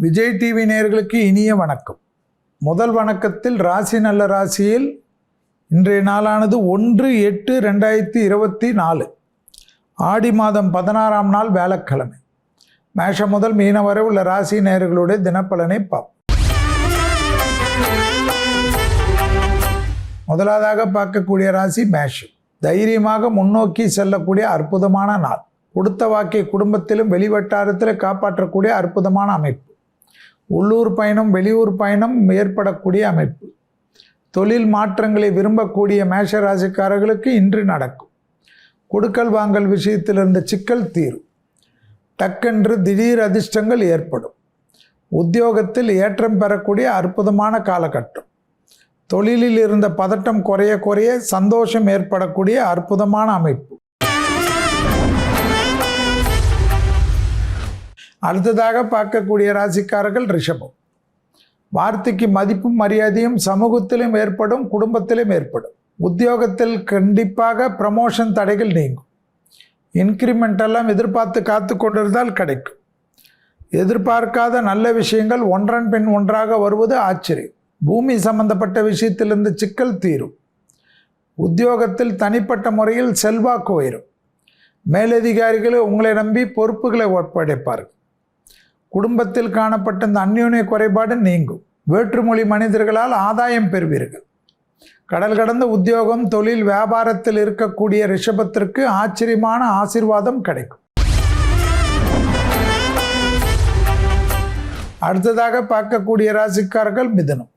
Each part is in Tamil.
விஜய் டிவி நேயர்களுக்கு இனிய வணக்கம். முதல் வணக்கத்தில் ராசி நல்ல ராசியில் இன்றைய நாளானது 1/8/2024 ஆடி மாதம் 16ஆம் நாள் வியாழக்கிழமை. மேஷம் முதல் மீனம் வரை உள்ள ராசி நேயர்களுடைய தினப்பலனை பார்ப்போம். முதலாவதாக பார்க்கக்கூடிய ராசி மேஷம். தைரியமாக முன்னோக்கி செல்லக்கூடிய அற்புதமான நாள். கொடுத்த வாக்கை குடும்பத்திலும் வெளிவட்டாரத்தில் காப்பாற்றக்கூடிய அற்புதமான அமைப்பு. உள்ளூர் பயணம் வெளியூர் பயணம் ஏற்படக்கூடிய அமைப்பு. தொழில் மாற்றங்களை விரும்பக்கூடிய மேஷ ராசிக்காரர்களுக்கு இன்று நடக்கும். கொடுக்கல் வாங்கல் விஷயத்தில் இருந்த சிக்கல் தீரும். டக்கென்று திடீர் அதிர்ஷ்டங்கள் ஏற்படும். உத்தியோகத்தில் ஏற்றம் பெறக்கூடிய அற்புதமான காலகட்டம். தொழிலில் இருந்த பதட்டம் குறைய குறைய சந்தோஷம் ஏற்படக்கூடிய அற்புதமான அமைப்பு. அடுத்ததாக பார்க்கக்கூடிய ராசிக்காரர்கள் ரிஷபம். வார்த்தைக்கு மதிப்பும் மரியாதையும் சமூகத்திலும் ஏற்படும், குடும்பத்திலும் ஏற்படும். உத்தியோகத்தில் கண்டிப்பாக ப்ரமோஷன் தடைகள் நீங்கும். இன்க்ரிமெண்ட் எல்லாம் எதிர்பார்த்து காத்து கொண்டிருந்தால் கிடைக்கும். எதிர்பார்க்காத நல்ல விஷயங்கள் ஒன்றன் பின் ஒன்றாக வருவது ஆச்சரியம். பூமி சம்பந்தப்பட்ட விஷயத்திலிருந்து சிக்கல் தீரும். உத்தியோகத்தில் தனிப்பட்ட முறையில் செல்வாக்கு உயரும். மேலதிகாரிகள் உங்களை நம்பி பொறுப்புகளை ஒப்படைப்பார்கள். குடும்பத்தில் காணப்பட்ட இந்த அந்யோன்ய குறைபாடு நீங்கும். வேற்றுமொழி மனிதர்களால் ஆதாயம் பெறுவீர்கள். கடல் கடந்த உத்தியோகம் தொழில் வியாபாரத்தில் இருக்கக்கூடிய ரிஷபத்திற்கு ஆச்சரியமான ஆசீர்வாதம் கிடைக்கும். அடுத்ததாக பார்க்கக்கூடிய ராசிக்காரர்கள் மிதுனம்.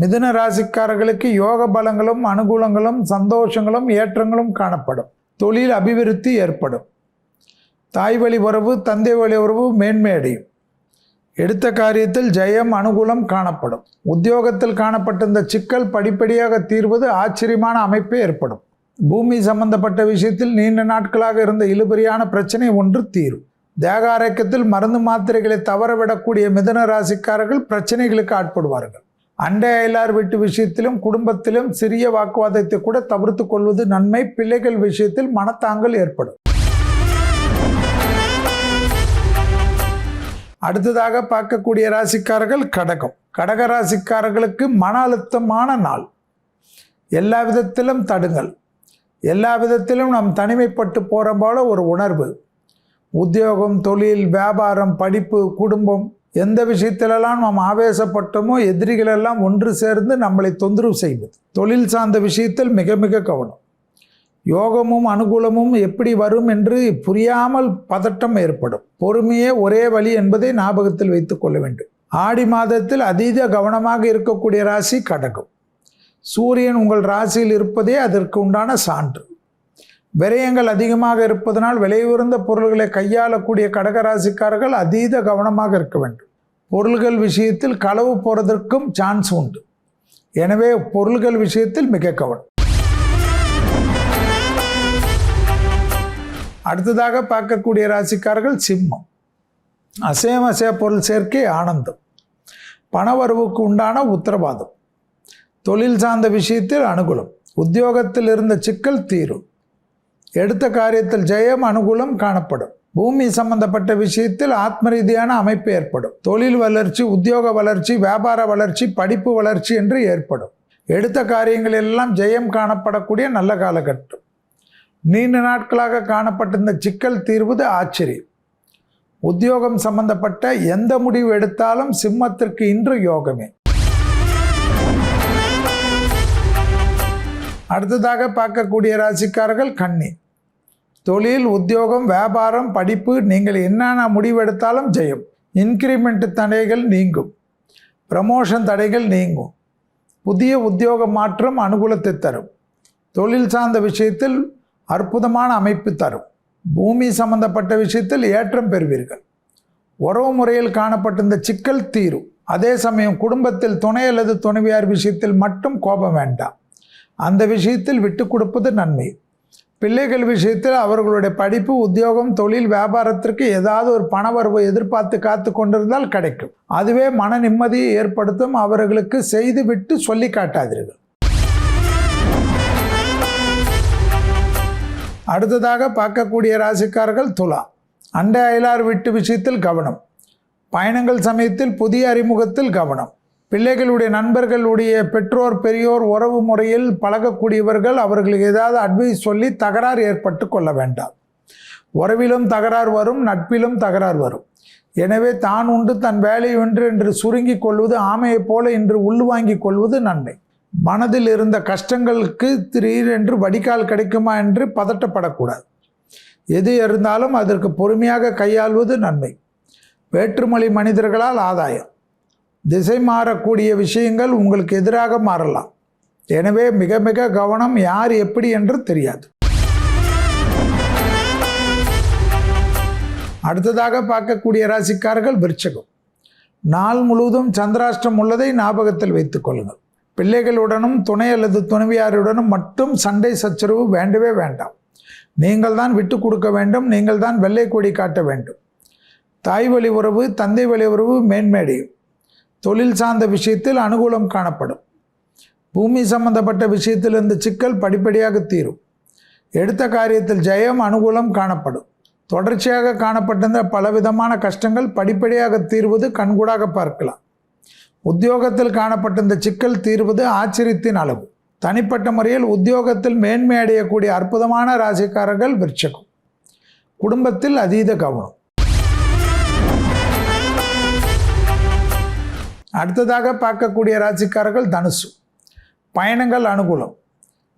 மிதுன ராசிக்காரர்களுக்கு யோக பலங்களும் அனுகூலங்களும் சந்தோஷங்களும் ஏற்றங்களும் காணப்படும். தொழில் அபிவிருத்தி ஏற்படும். தாய் வழி உறவு தந்தை வழி உறவு மேன்மை அடையும். எடுத்த காரியத்தில் ஜெயம் அனுகூலம் காணப்படும். உத்தியோகத்தில் காணப்பட்ட இந்த சிக்கல் படிப்படியாக தீர்வது ஆச்சரியமான அமைப்பே ஏற்படும். பூமி சம்பந்தப்பட்ட விஷயத்தில் நீண்ட நாட்களாக இருந்த இழுபறியான பிரச்சனை ஒன்று தீரும். தேக ஆரோக்கியத்தில் மருந்து மாத்திரைகளை தவறவிடக்கூடிய மிதுன ராசிக்காரர்கள் பிரச்சனைகளுக்கு ஆட்படுவார்கள். அண்டை அயலார் வீட்டு விஷயத்திலும் குடும்பத்திலும் சிறிய வாக்குவாதத்தை கூட தவிர்த்து கொள்வது நன்மை. பிள்ளைகள் விஷயத்தில் மனத்தாங்கல் ஏற்படும். அடுத்ததாக பார்க்கக்கூடிய ராசிக்காரர்கள் கடகம். கடக ராசிக்காரர்களுக்கு மன அழுத்தமான நாள். எல்லா விதத்திலும் தடுங்கள். எல்லா விதத்திலும் நாம் தனிமைப்பட்டு போகிற போல ஒரு உணர்வு. உத்தியோகம் தொழில் வியாபாரம் படிப்பு குடும்பம் எந்த விஷயத்திலெல்லாம் நாம் ஆவேசப்பட்டோமோ எதிரிகளெல்லாம் ஒன்று சேர்ந்து நம்மளை தொந்தரவு செய்வது. தொழில் சார்ந்த விஷயத்தில் மிக மிக கவனம். யோகமும் அனுகூலமும் எப்படி வரும் என்று புரியாமல் பதட்டம் ஏற்படும். பொறுமையே ஒரே வழி என்பதை ஞாபகத்தில் வைத்துக் கொள்ள வேண்டும். ஆடி மாதத்தில் அதீத கவனமாக இருக்கக்கூடிய ராசி கடகம். சூரியன் உங்கள் ராசியில் இருப்பதே அதற்கு உண்டான சான்று. விரயங்கள் அதிகமாக இருப்பதனால் விலை உயர்ந்த பொருள்களை கையாளக்கூடிய கடக ராசிக்காரர்கள் அதீத கவனமாக இருக்க வேண்டும். பொருள்கள் விஷயத்தில் களவு போறதற்கும் சான்ஸ் உண்டு. எனவே பொருள்கள் விஷயத்தில் மிக கவனம். அடுத்ததாக பார்க்கக்கூடிய ராசிக்காரர்கள் சிம்மம். அசைய பொருள் சேர்க்கை ஆனந்தம். பணவரவுக்கு உண்டான உத்தரவாதம். தொழில் சார்ந்த விஷயத்தில் அனுகூலம். உத்தியோகத்தில் இருந்த சிக்கல் தீரும். எடுத்த காரியத்தில் ஜெயம் அனுகூலம் காணப்படும். பூமி சம்பந்தப்பட்ட விஷயத்தில் ஆத்ம ரீதியான அமைப்பு ஏற்படும். தொழில் வளர்ச்சி உத்தியோக வளர்ச்சி வியாபார வளர்ச்சி படிப்பு வளர்ச்சி என்று ஏற்படும். எடுத்த காரியங்கள் எல்லாம் ஜெயம் காணப்படக்கூடிய நல்ல காலகட்டம். நீண்ட நாட்களாக காணப்பட்ட இந்த சிக்கல் தீர்வது ஆச்சரியம். உத்தியோகம் சம்பந்தப்பட்ட எந்த முடிவு எடுத்தாலும் சிம்மத்திற்கு இன்று யோகமே. அடுத்ததாக பார்க்கக்கூடிய ராசிக்காரர்கள் கன்னி. தொழில் உத்தியோகம் வியாபாரம் படிப்பு நீங்கள் என்னென்ன முடிவு எடுத்தாலும் ஜெயம். இன்க்ரிமெண்ட் தடைகள் நீங்கும். ப்ரமோஷன் தடைகள் நீங்கும். புதிய உத்தியோக மாற்றம் அனுகூலத்தை தரும். தொழில் சார்ந்த விஷயத்தில் அற்புதமான அமைப்பு தரும். பூமி சம்பந்தப்பட்ட விஷயத்தில் ஏற்றம் பெறுவீர்கள். உறவு முறையில் காணப்பட்ட இந்த சிக்கல் தீரும். அதே சமயம் குடும்பத்தில் துணை அல்லது துணைவியார் விஷயத்தில் மட்டும் கோபம் வேண்டாம். அந்த விஷயத்தில் விட்டு கொடுப்பது நன்மை. பிள்ளைகள் விஷயத்தில் அவர்களுடைய படிப்பு உத்தியோகம் தொழில் வியாபாரத்திற்கு ஏதாவது ஒரு பணவரவு எதிர்பார்த்து காத்து கொண்டிருந்தால் கிடைக்கும். அதுவே மன நிம்மதியை ஏற்படுத்தும். அவர்களுக்கு செய்து விட்டு சொல்லி காட்டாதீர்கள். அடுத்ததாக பார்க்கக்கூடிய ராசிக்காரர்கள் துலா. அண்டை அயலார் வீட்டு விஷயத்தில் கவனம். பயணங்கள் சமயத்தில் புதிய அறிமுகத்தில் கவனம். பிள்ளைகளுடைய நண்பர்களுடைய பெற்றோர் பெரியோர் உறவு முறையில் பழகக்கூடியவர்கள் அவர்களுக்கு ஏதாவது அட்வைஸ் சொல்லி தகராறு ஏற்பட்டு கொள்ள வேண்டாம். உறவிலும் தகராறு வரும், நட்பிலும் தகராறு வரும். எனவே தான் உண்டு தன் வேலை ஒன்று என்று சுருங்கி கொள்வது, ஆமையைப் போல இன்று உள்வாங்கிக் கொள்வது நன்மை. மனதில் இருந்த கஷ்டங்களுக்கு திடீரென்று வடிகால் கிடைக்குமா என்று பதட்டப்படக்கூடாது. எது இருந்தாலும் அதற்கு பொறுமையாக கையாள்வது நன்மை. வேற்றுமொழி மனிதர்களால் ஆதாயம். திசை மாறக்கூடிய விஷயங்கள் உங்களுக்கு எதிராக மாறலாம். எனவே மிக மிக கவனம். யார் எப்படி என்று தெரியாது. அடுத்ததாக பார்க்கக்கூடிய ராசிக்காரர்கள் விருச்சிகம். நாள் முழுவதும் சந்திராஷ்டம் உள்ளதை ஞாபகத்தில் வைத்துக் கொள்ளுங்கள். பிள்ளைகளுடனும் துணை அல்லது துணைவியாருடனும் மட்டும் சண்டை சச்சரவு வேண்டவே வேண்டாம். நீங்கள் தான் விட்டு கொடுக்க வேண்டும். நீங்கள் தான் வெள்ளை கொடி காட்ட வேண்டும். தாய் வழி உறவு தந்தை வழி உறவு மேன்மேடையும். தொழில் சார்ந்த விஷயத்தில் அனுகூலம் காணப்படும். பூமி சம்பந்தப்பட்ட விஷயத்தில் இருந்த சிக்கல் படிப்படியாக தீரும். எடுத்த காரியத்தில் ஜெயம் அனுகூலம் காணப்படும். தொடர்ச்சியாக காணப்பட்டிருந்த பலவிதமான கஷ்டங்கள் படிப்படியாக தீர்வது கண்கூடாக பார்க்கலாம். உத்தியோகத்தில் காணப்பட்டிருந்த சிக்கல் தீர்வது ஆச்சரியத்தின் அளவு. தனிப்பட்ட முறையில் உத்தியோகத்தில் மேன்மை அடையக்கூடிய அற்புதமான ராசிக்காரர்கள் விருச்சிகம். குடும்பத்தில் அதீத கவனம். அடுத்ததாக பார்க்கக்கூடிய ராசிக்காரர்கள் தனுசு. பயணங்கள் அனுகூலம்.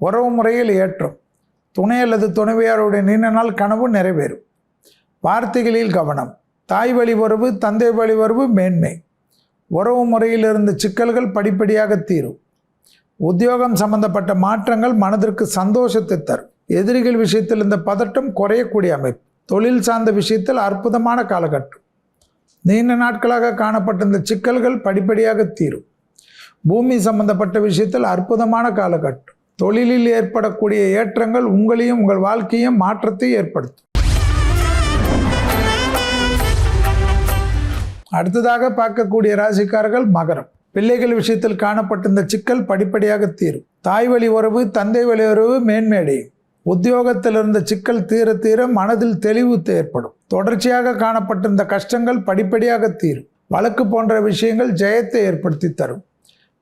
உறவு முறையில் ஏற்றம். துணை அல்லது துணைவியாருடைய நீண்ட நாள் கனவு நிறைவேறும். வார்த்தைகளில் கவனம். தாய் வழி உறவு தந்தை வழி உறவு மேன்மை. உறவு முறையில் இருந்த சிக்கல்கள் படிப்படியாக தீரும். உத்தியோகம் சம்பந்தப்பட்ட மாற்றங்கள் மனதிற்கு சந்தோஷத்தை தரும். எதிரிகள் விஷயத்தில் இந்த பதட்டம் குறையக்கூடிய அமைப்பு. தொழில் சார்ந்த விஷயத்தில் அற்புதமான காலகட்டம். நீண்ட நாட்களாக காணப்பட்ட இந்த சிக்கல்கள் படிப்படியாக தீரும். பூமி சம்பந்தப்பட்ட விஷயத்தில் அற்புதமான காலகட்டம். தொழிலில் ஏற்படக்கூடிய ஏற்றங்கள் உங்களையும் உங்கள் வாழ்க்கையும் மாற்றத்தை ஏற்படுத்தும். அடுத்ததாக பார்க்கக்கூடிய ராசிக்காரர்கள் மகரம். பிள்ளைகள் விஷயத்தில் காணப்பட்டிருந்த சிக்கல் படிப்படியாக தீரும். தாய் வழி உறவு தந்தை வழி உறவு மேன்மையடையும். உத்தியோகத்தில் இருந்த சிக்கல் தீர தீர மனதில் தெளிவு ஏற்படும். தொடர்ச்சியாக காணப்பட்டிருந்த கஷ்டங்கள் படிப்படியாக தீரும். வழக்கு போன்ற விஷயங்கள் ஜெயத்தை ஏற்படுத்தி தரும்.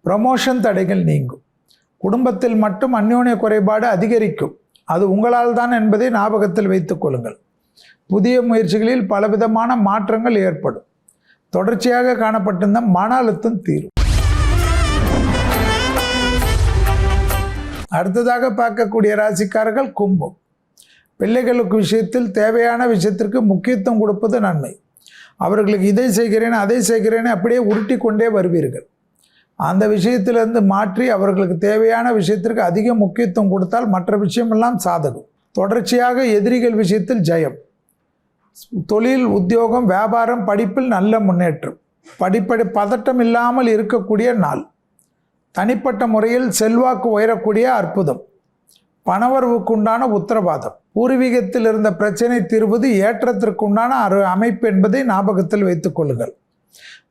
ப்ரமோஷன் தடைகள் நீங்கும். குடும்பத்தில் மட்டும் அந்யோன்ய குறைபாடு அதிகரிக்கும். அது உங்களால் தான் என்பதை ஞாபகத்தில் வைத்துக் கொள்ளுங்கள். புதிய முயற்சிகளில் பலவிதமான மாற்றங்கள் ஏற்படும். தொடர்ச்சியாக காணப்பட்டிருந்த மன அழுத்தம் தீரும். அடுத்ததாக பார்க்கக்கூடிய ராசிக்காரர்கள் கும்பம். பிள்ளைகளுக்கு விஷயத்தில் தேவையான விஷயத்திற்கு முக்கியத்துவம் கொடுப்பது நன்மை. அவர்களுக்கு இதை செய்கிறேன் அதை செய்கிறேன் அப்படியே உருட்டி கொண்டே வருவீர்கள். அந்த விஷயத்திலிருந்து மாற்றி அவர்களுக்கு தேவையான விஷயத்திற்கு அதிக முக்கியத்துவம் கொடுத்தால் மற்ற விஷயமெல்லாம் சாதகம். தொடர்ச்சியாக எதிரிகள் விஷயத்தில் ஜெயம். தொழில் உத்தியோகம் வியாபாரம் படிப்பில் நல்ல முன்னேற்றம். பதட்டம் இல்லாமல் இருக்கக்கூடிய நாள். தனிப்பட்ட முறையில் செல்வாக்கு உயரக்கூடிய அற்புதம். பணவரவுக்கு உண்டான உத்தரவாதம். பூர்வீகத்தில் இருந்த பிரச்சனை தீர்வது ஏற்றத்திற்கு உண்டான அமைப்பு என்பதை ஞாபகத்தில் வைத்துக் கொள்ளுங்கள்.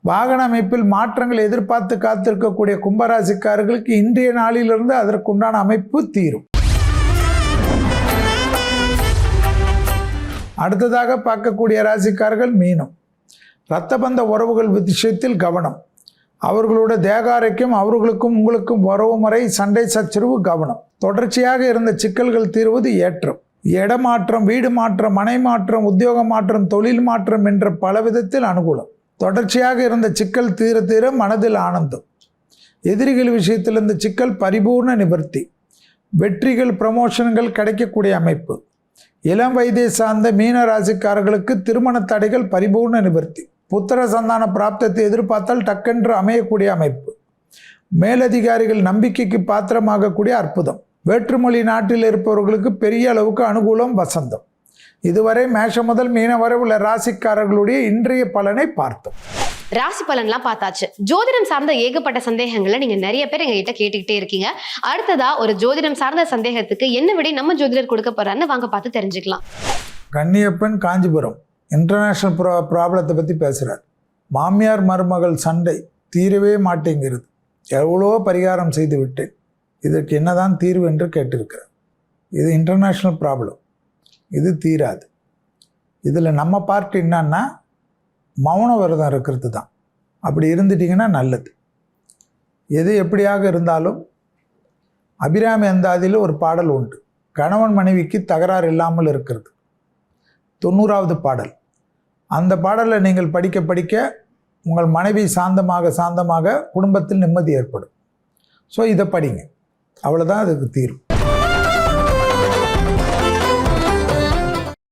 வாகன அமைப்பில் மாற்றங்கள் எதிர்பார்த்து காத்திருக்கக்கூடிய கும்பராசிக்காரர்களுக்கு இன்றைய நாளிலிருந்து அதற்குண்டான அமைப்பு தீரும். அடுத்ததாக பார்க்கக்கூடிய ராசிக்காரர்கள் மீனம். இரத்தபந்த உறவுகள் விஷயத்தில் கவனம். அவர்களோட தேக ஆரோக்கியம், அவர்களுக்கும் உங்களுக்கும் உறவு முறை சண்டை சச்சரவு கவனம். தொடர்ச்சியாக இருந்த சிக்கல்கள் தீர்வது ஏற்றம். இடமாற்றம், வீடு மாற்றம், மனை மாற்றம், உத்தியோக மாற்றம், தொழில் மாற்றம் என்ற பலவிதத்தில் அனுகூலம். தொடர்ச்சியாக இருந்த சிக்கல் தீர தீர மனதில் ஆனந்தம். எதிரிகள் விஷயத்தில் இருந்த சிக்கல் பரிபூர்ண நிவர்த்தி. வெற்றிகள் ப்ரமோஷன்கள் கிடைக்கக்கூடிய அமைப்பு. இளம் வயதை சார்ந்த மீன ராசிக்காரர்களுக்கு திருமண தடைகள் பரிபூர்ண நிவர்த்தி. புத்திர சந்தான பிராப்தத்தை எதிர்பார்த்தால் டக்கென்று அமையக்கூடிய அமைப்பு. மேலதிகாரிகள் நம்பிக்கைக்கு பாத்திரமாகக்கூடிய அற்புதம். வேற்றுமொழி நாட்டில் இருப்பவர்களுக்கு பெரிய அளவுக்கு அனுகூலம் வசந்தம். இதுவரை மேஷம் முதல் மீன வரை உள்ள ராசிக்காரர்களுடைய இன்றைய பலனை பார்த்தோம். ராசி பலன்லாம் பார்த்தாச்சு. ஜோதிடம் சார்ந்த ஏகப்பட்ட சந்தேகங்களை நீங்க நிறைய பேர் எங்ககிட்ட கேட்டுக்கிட்டே இருக்கீங்க. அடுத்ததா ஒரு ஜோதிடம் சார்ந்த சந்தேகத்துக்கு என்ன விடை நம்ம ஜோதிடர் கொடுக்க போறான்னு வாங்க பார்த்து தெரிஞ்சுக்கலாம். கன்னியப்பன் காஞ்சிபுரம் இன்டர்நேஷனல் ப்ராப்ளத்தை பற்றி பேசுகிறார். மாமியார் மருமகள் சண்டை தீரவே மாட்டேங்கிறது. எவ்வளோ பரிகாரம் செய்து விட்டேன், இதற்கு என்னதான் தீர்வு என்று கேட்டிருக்கிறார். இது இன்டர்நேஷ்னல் ப்ராப்ளம், இது தீராது. இதில் நம்ம பார்ட் என்னன்னா, மௌன விரதம் இருக்கிறது தான். அப்படி இருந்துட்டிங்கன்னா நல்லது. எது எப்படியாக இருந்தாலும் அபிராமி அந்தாதியில் ஒரு பாடல் உண்டு, கணவன் மனைவிக்கு தகராறு இல்லாமல் இருக்கிறது, 90வது பாடல். அந்த பாடலை நீங்கள் படிக்க படிக்க உங்கள் மனைவி சாந்தமாக குடும்பத்தில் நிம்மதி ஏற்படும். ஸோ இதை படிங்க, அவ்வளோதான் அதுக்கு தீர்வு.